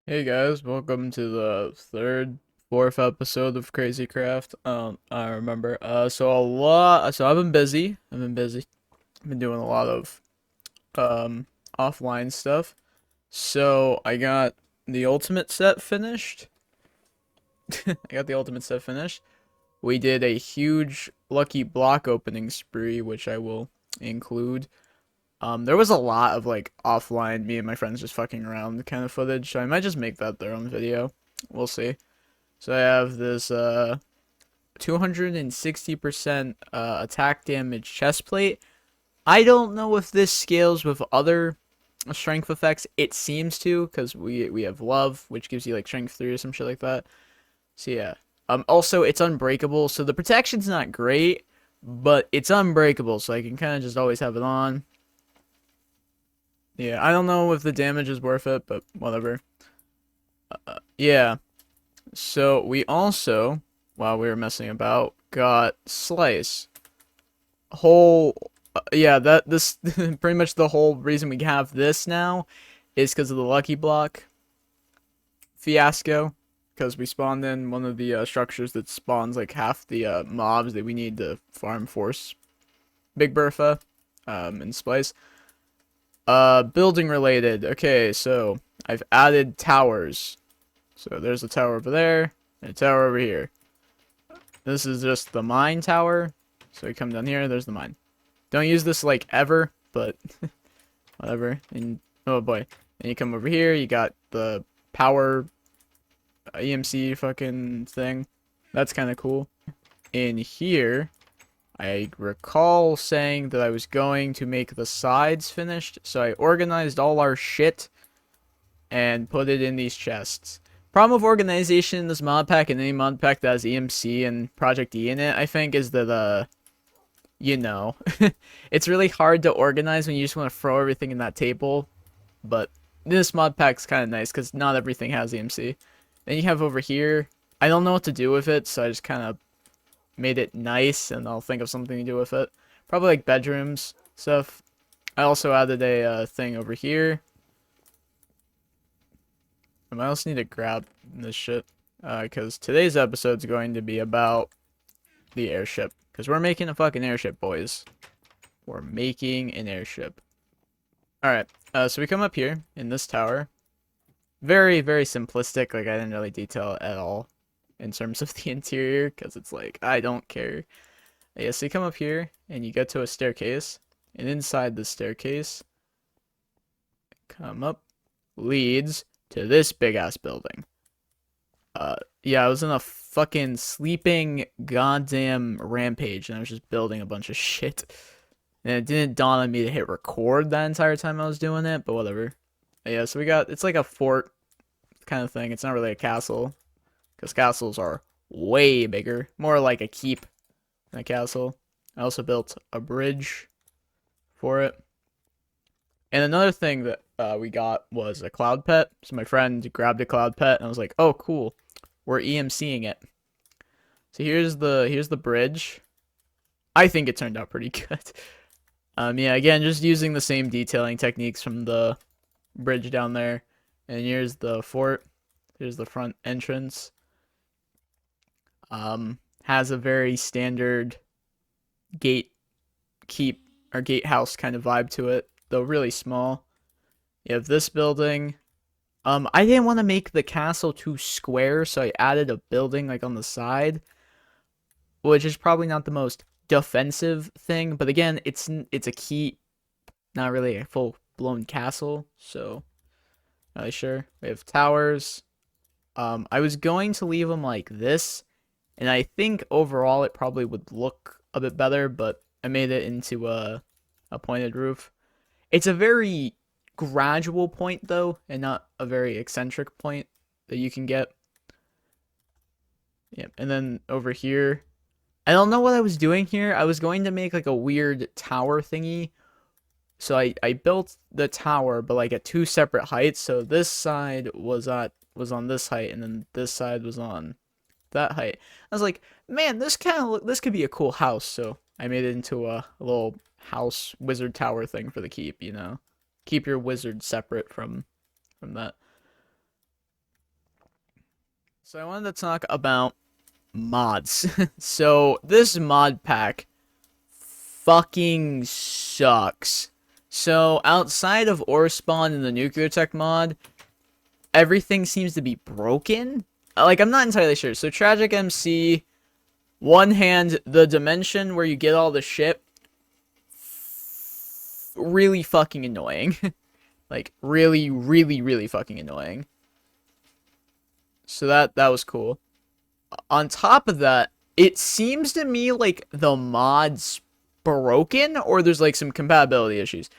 Hey guys, welcome to the fourth episode of Crazy Craft. I remember. So I've been busy. I've been doing a lot of um offline stuff. So I got the ultimate set finished. I got the ultimate set finished. We did a huge lucky block opening spree, which I will include. There was a lot of like offline me and my friends just fucking around kind of footage, so I might just make that their own video. We'll see. So I have this 260% attack damage chest plate. I don't know if this scales with other strength effects. It seems to, because we have love, which gives you like strength 3 or some shit like that. So yeah. Also it's unbreakable, so the protection's not great, but it's unbreakable, so I can kind of just always have it on. Yeah, I don't know if the damage is worth it, but whatever. Yeah. So we also, while we were messing about, got Slice. Yeah, that this pretty much the whole reason we have this now is because of the Lucky Block fiasco. Because we spawned in one of the structures that spawns like half the mobs that we need to farm force Big Bertha and Splice. Building related. Okay, so I've added towers. So there's a tower over there and a tower over here. This is just the mine tower. So you come down here, there's the mine. Don't use this like ever, but whatever. And oh boy. And you come over here, you got the power EMC fucking thing. That's kind of cool. In here, I recall saying that I was going to make the sides finished, so I organized all our shit and put it in these chests. Problem with organization in this mod pack and any mod pack that has EMC and Project E in it, I think, is that you know, it's really hard to organize when you just want to throw everything in that table. But this mod pack's kind of nice because not everything has EMC. Then you have over here, I don't know what to do with it, so I just kind of made it nice, and I'll think of something to do with it. Probably like bedrooms stuff. I also added a thing over here. I also need to grab this shit because today's episode's going to be about the airship. Because we're making a fucking airship, boys. We're making an airship. Alright, so we come up here in this tower. Very, very simplistic. Like, I didn't really detail it at all in terms of the interior, because it's like, I don't care. Yeah, so you come up here, and you get to a staircase. And inside the staircase, come up, leads to this big-ass building. Yeah, I was in a fucking sleeping goddamn rampage, and I was just building a bunch of shit. And it didn't dawn on me to hit record that entire time I was doing it, but whatever. Yeah, so we got, it's like a fort kind of thing. It's not really a castle, because castles are way bigger. More like a keep than a castle. I also built a bridge for it. And another thing that we got was a cloud pet. So my friend grabbed a cloud pet, and I was like, oh, cool. We're EMCing it. So here's the bridge. I think it turned out pretty good. Yeah, again, just using the same detailing techniques from the bridge down there. And here's the fort. Here's the front entrance. Has a very standard gate keep or gatehouse kind of vibe to it, though really small. You have this building. I didn't want to make the castle too square, so I added a building like on the side, which is probably not the most defensive thing. But again, it's a keep, not really a full blown castle, so not really sure. We have towers. I was going to leave them like this, and I think overall it probably would look a bit better, but I made it into a pointed roof. It's a very gradual point though, and not a very eccentric point that you can get. Yeah, and then over here, I don't know what I was doing here. I was going to make like a weird tower thingy. So I built the tower, but like at two separate heights. So this side was on this height, and then this side was on that height. I was like, man, this could be a cool house. So I made it into a little house wizard tower thing for the keep. You know, keep your wizard separate from that. So I wanted to talk about mods. So this mod pack fucking sucks. So outside of ore spawn and the nuclear tech mod, everything seems to be broken. Like, I'm not entirely sure. So Tragic MC, one hand, the dimension where you get all the shit, really fucking annoying. Like, really, really, really fucking annoying. So that was cool. On top of that, it seems to me like the mod's broken or there's like some compatibility issues.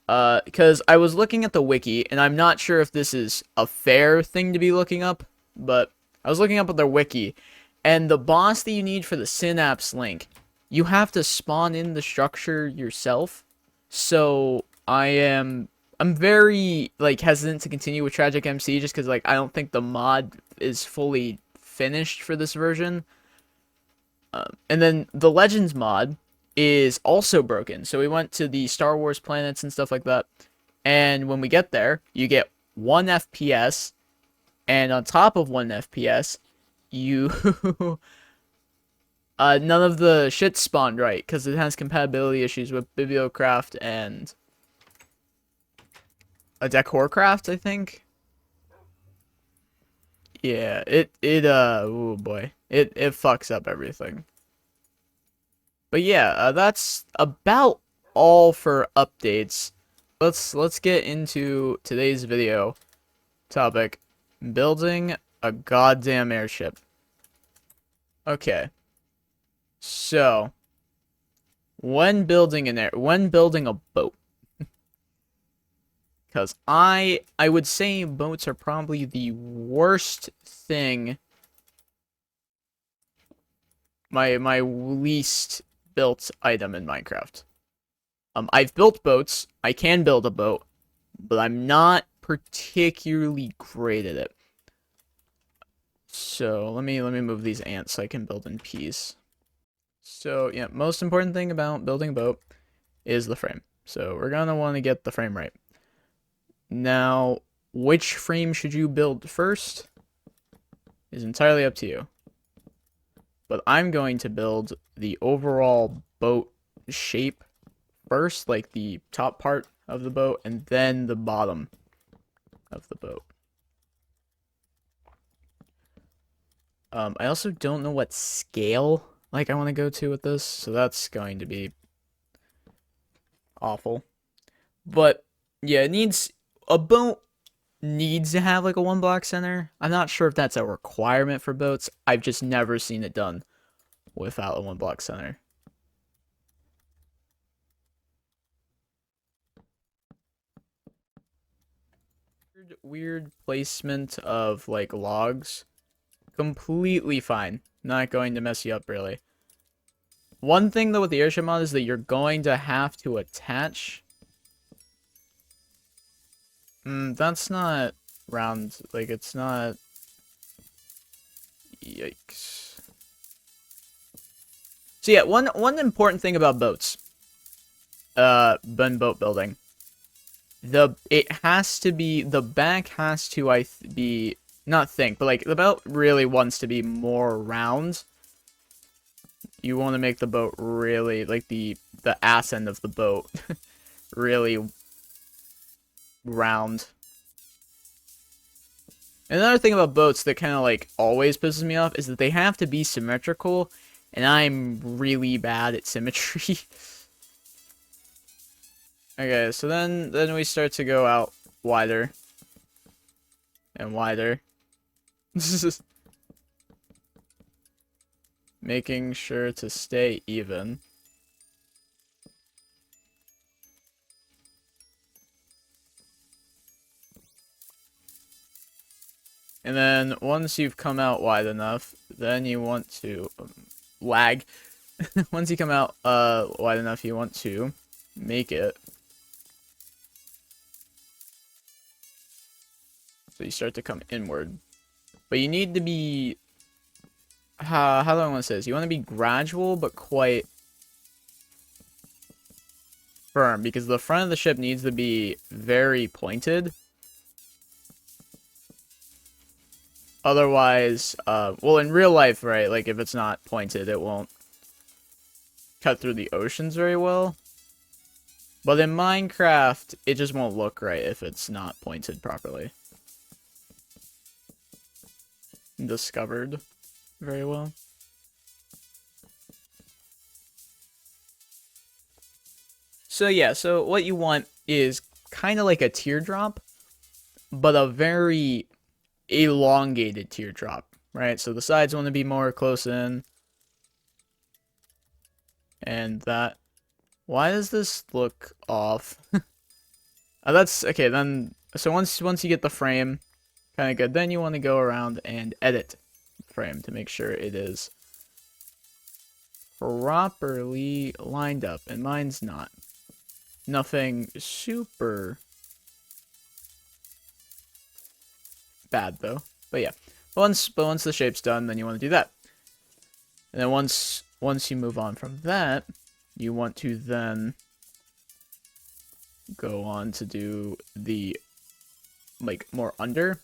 Because I was looking at the wiki, and I'm not sure if this is a fair thing to be looking up, but I was looking up at their wiki, and the boss that you need for the Synapse link, you have to spawn in the structure yourself. So I'm very like hesitant to continue with Tragic MC just because like I don't think the mod is fully finished for this version. And then the Legends mod is also broken. So we went to the Star Wars planets and stuff like that. And when we get there, you get 1 FPS. And on top of 1 FPS, you... none of the shit spawned right. Because it has compatibility issues with Bibliocraft and... a Decorcraft, I think. Yeah, oh boy. It fucks up everything. But yeah, that's about all for updates. Let's get into today's video topic: building a goddamn airship. Okay, so when building a boat, because I would say boats are probably the worst thing. My least built item in Minecraft. I've built boats. I can build a boat, but I'm not particularly great at it. So let me move these ants so I can build in peace. So yeah, most important thing about building a boat is the frame. So we're gonna want to get the frame right. Now, which frame should you build first is entirely up to you. But I'm going to build the overall boat shape first, like the top part of the boat, and then the bottom of the boat. I also don't know what scale like I want to go to with this, so that's going to be awful. But yeah, a boat needs to have like a 1 block center. I'm not sure if that's a requirement for boats. I've just never seen it done without a 1 block center. Weird placement of like logs. Completely fine. Not going to mess you up really. One thing though with the airship mod is that you're going to have to attach. That's not round. Like it's not. Yikes. So yeah, one important thing about boats. When boat building. The back has to be not think, but like the boat really wants to be more round. You want to make the boat really like the ass end of the boat really round. Another thing about boats that kind of like always pisses me off is that they have to be symmetrical, and I'm really bad at symmetry. Okay, so then we start to go out wider and wider. Making sure to stay even. And then once you've come out wide enough, then you want to lag. Once you come out wide enough, you want to make it so you start to come inward. But you need to be how do I want to say this? You want to be gradual but quite firm because the front of the ship needs to be very pointed. Otherwise, well, in real life, right, like, if it's not pointed, it won't cut through the oceans very well. But in Minecraft, it just won't look right if it's not pointed properly. Discovered very well. So yeah, so what you want is kind of like a teardrop, but a very elongated teardrop, right? So the sides want to be more close in, and that. Why does this look off? That's okay. Then so once you get the frame, kind of good. Then you want to go around and edit the frame to make sure it is properly lined up, and mine's not. Nothing super bad though. But yeah, once the shape's done, then you want to do that. And then once you move on from that, you want to then go on to do the like more under.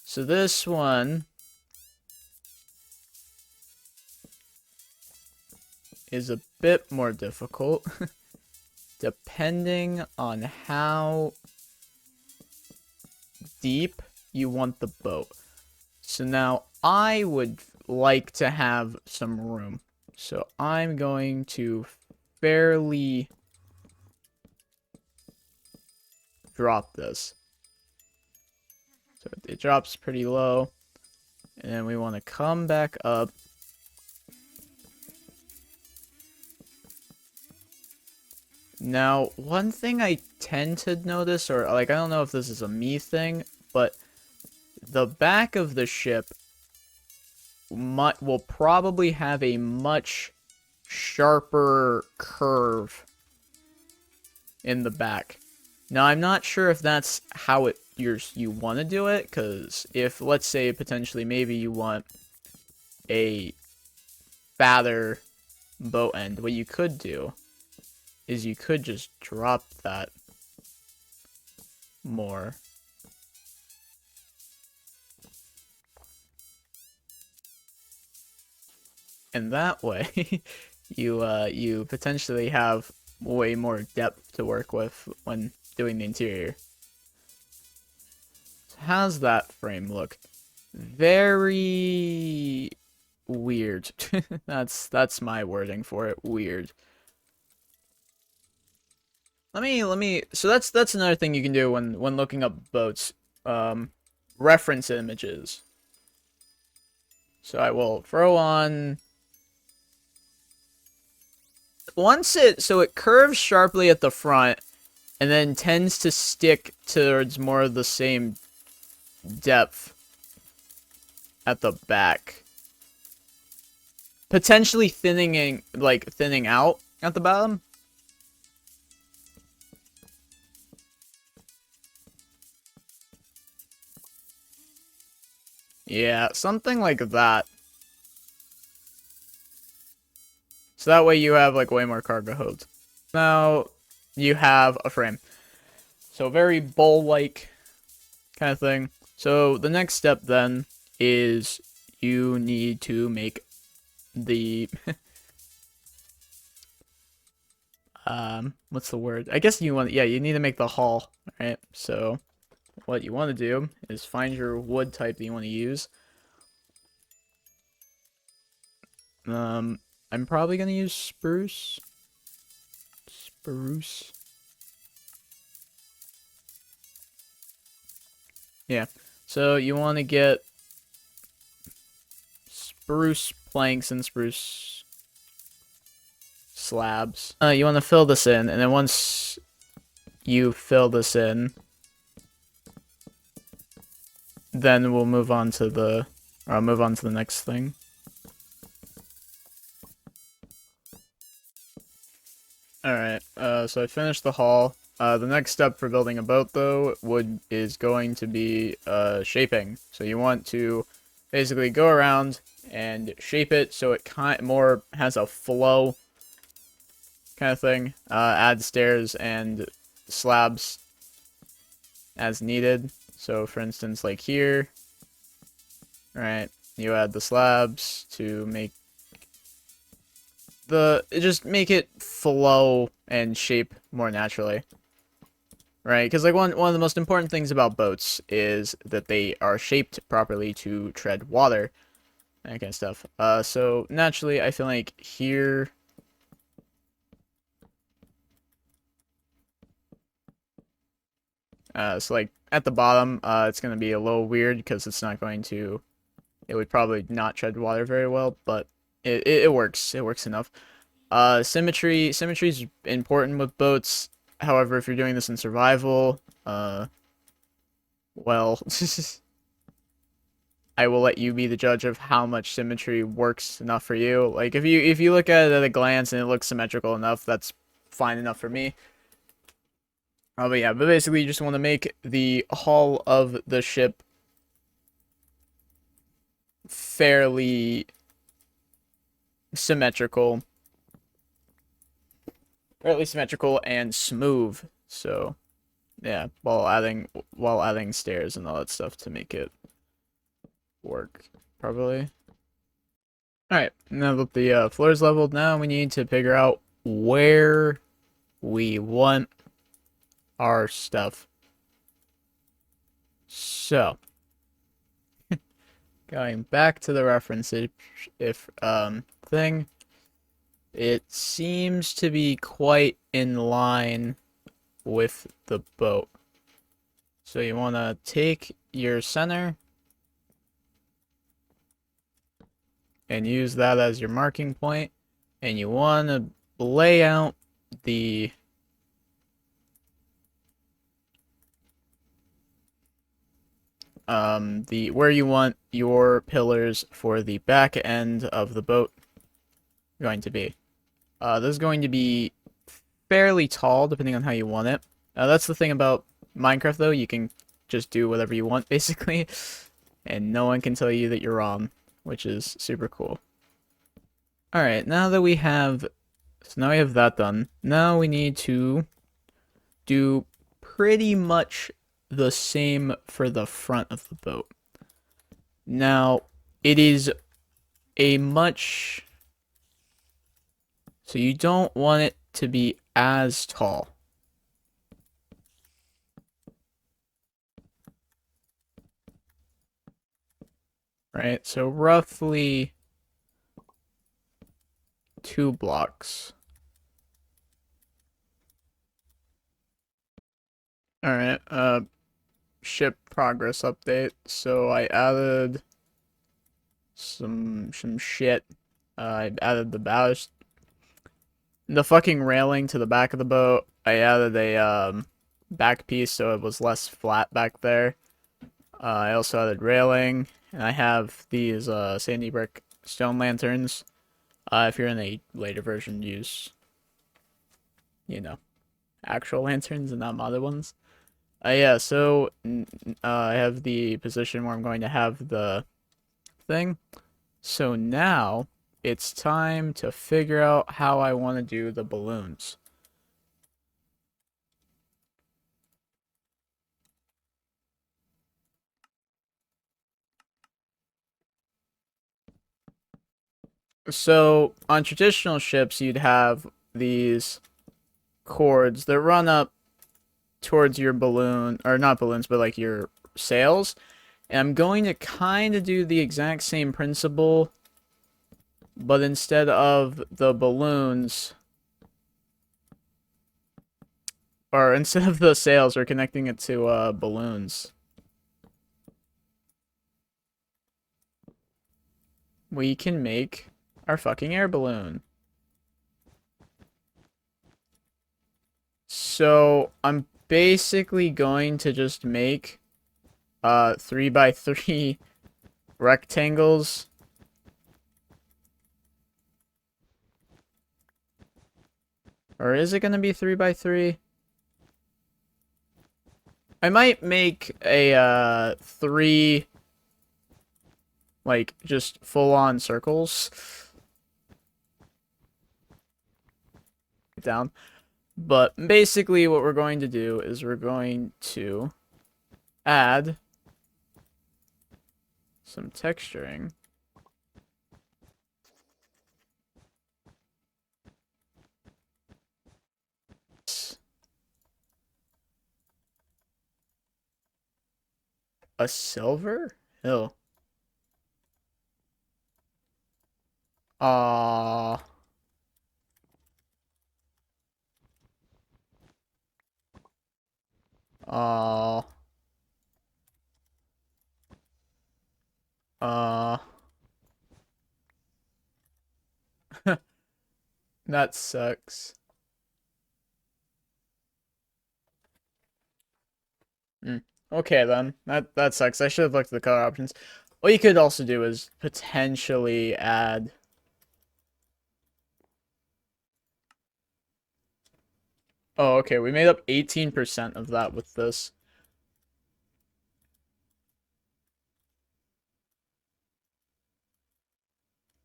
So this one is a bit more difficult depending on how deep you want the boat. So now I would like to have some room. So I'm going to fairly drop this. So it drops pretty low. And then we want to come back up. Now, one thing I tend to notice, or like I don't know if this is a me thing, but the back of the ship will probably have a much sharper curve in the back. Now, I'm not sure if that's how you want to do it, because if, let's say, potentially maybe you want a fatter boat end, what you could do is you could just drop that more. And that way, you potentially have way more depth to work with when doing the interior. So how's that frame look? Very weird. That's my wording for it. Weird. Let me. So that's another thing you can do when looking up boats. Reference images. So I will throw on. So it curves sharply at the front, and then tends to stick towards more of the same depth at the back. Potentially thinning out at the bottom. Yeah, something like that. So that way you have like way more cargo hold. Now you have a frame. So very bowl-like kind of thing. So the next step then is you need to make the what's the word? I guess you need to make the hull, right? So what you want to do is find your wood type that you want to use. I'm probably gonna use spruce. Spruce. Yeah. So you want to get spruce planks and spruce slabs. You want to fill this in, and then once you fill this in, then we'll move on to the next thing. Alright, so I finished the hull. The next step for building a boat, though, is going to be shaping. So you want to basically go around and shape it so it more has a flow kind of thing. Add stairs and slabs as needed. So, for instance, like here, right? You add the slabs to make just make it flow and shape more naturally, right? Because like one of the most important things about boats is that they are shaped properly to tread water, that kind of stuff. So naturally, I feel like here, so like at the bottom, it's gonna be a little weird because it's not going to, it would probably not tread water very well, but it works. It works enough. Symmetry is important with boats. However, if you're doing this in survival, well, I will let you be the judge of how much symmetry works enough for you. Like if you look at it at a glance and it looks symmetrical enough, that's fine enough for me. But yeah, but basically you just want to make the hull of the ship symmetrical, fairly symmetrical and smooth. So yeah, while adding stairs and all that stuff to make it work properly. Alright, now that the floor is leveled, now we need to figure out where we want our stuff. So, going back to the reference if thing, it seems to be quite in line with the boat. So you want to take your center and use that as your marking point, and you want to lay out the where you want your pillars for the back end of the boat going to be. This is going to be fairly tall depending on how you want it. That's the thing about Minecraft though, you can just do whatever you want basically, and no one can tell you that you're wrong, which is super cool. Alright, now we have that done. Now we need to do pretty much the same for the front of the boat. Now, it is a much... So you don't want it to be as tall. Right? So roughly 2 blocks. Alright, ship progress update. So I added some shit. I added the fucking railing to the back of the boat. I added a back piece so it was less flat back there. I also added railing, and I have these sandy brick stone lanterns. If you're in a later version, use, actual lanterns and not modded ones. Yeah, so I have the position where I'm going to have the thing. So now it's time to figure out how I want to do the balloons. So on traditional ships, you'd have these cords that run up towards your balloon, or not balloons, but like your sails. And I'm going to kind of do the exact same principle, but instead of the balloons, or instead of the sails, we're connecting it to balloons. We can make our fucking air balloon. So I'm basically going to just make 3x3 rectangles. Or is it gonna be 3x3? I might make a 3 like just full-on circles down. But basically what we're going to do is we're going to add some texturing. A silver hill. Ah. Uh, uh, that sucks. Mm. Okay then, that sucks. I should have looked at the color options. What you could also do is potentially add. Oh, okay, we made up 18% of that with this.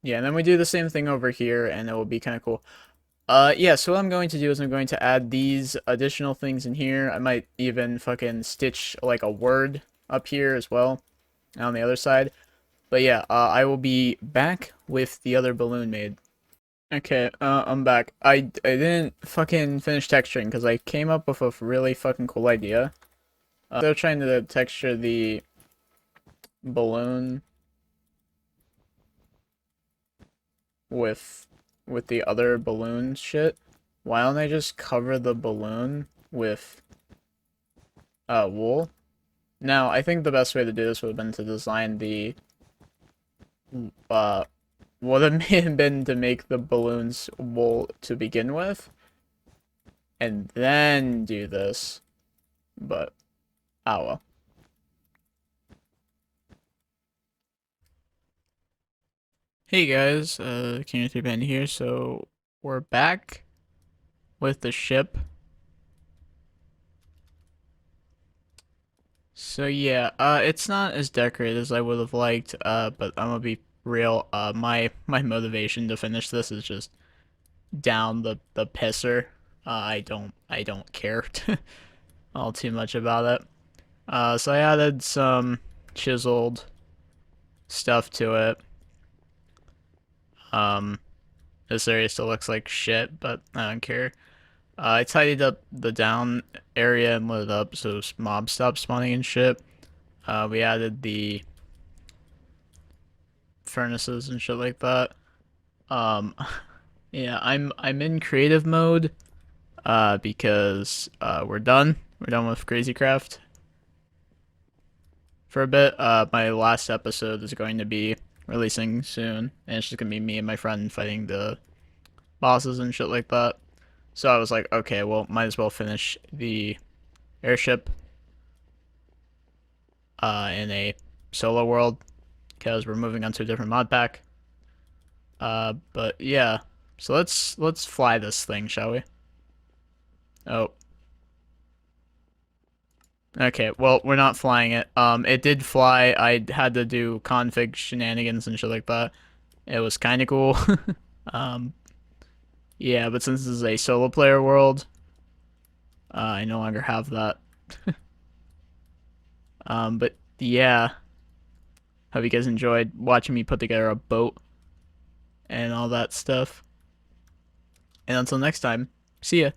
Yeah, and then we do the same thing over here, and it will be kind of cool. Yeah, so what I'm going to do is I'm going to add these additional things in here. I might even fucking stitch like a word up here as well on the other side. But yeah, I will be back with the other balloon made. Okay, I'm back. I didn't fucking finish texturing because I came up with a really fucking cool idea. Still trying to texture the balloon with the other balloon shit. Why don't I just cover the balloon with wool? Now, I think the best way to do this would have been to design the uh would have been to make the balloons wool to begin with and then do this. But oh well. Hey guys, Community Panda here. So we're back with the ship. So yeah, it's not as decorated as I would have liked, but I'm gonna be real. My motivation to finish this is just down the pisser. I don't care all too much about it. So I added some chiseled stuff to it. Um, this area still looks like shit, but I don't care. I tidied up the down area and lit it up so mobs stopped spawning and shit. We added the furnaces and shit like that. Um, yeah, I'm in creative mode, because we're done. We're done with Crazy Craft for a bit. My last episode is going to be releasing soon, and it's just gonna be me and my friend fighting the bosses and shit like that. So I was like, okay, well, might as well finish the airship in a solo world because we're moving on to a different mod pack. But yeah, so let's fly this thing, shall we? Oh, okay. Well, we're not flying it. It did fly. I had to do config shenanigans and shit like that. It was kind of cool. um, yeah, but since this is a solo player world, I no longer have that. But yeah, hope you guys enjoyed watching me put together a boat and all that stuff. And until next time, see ya.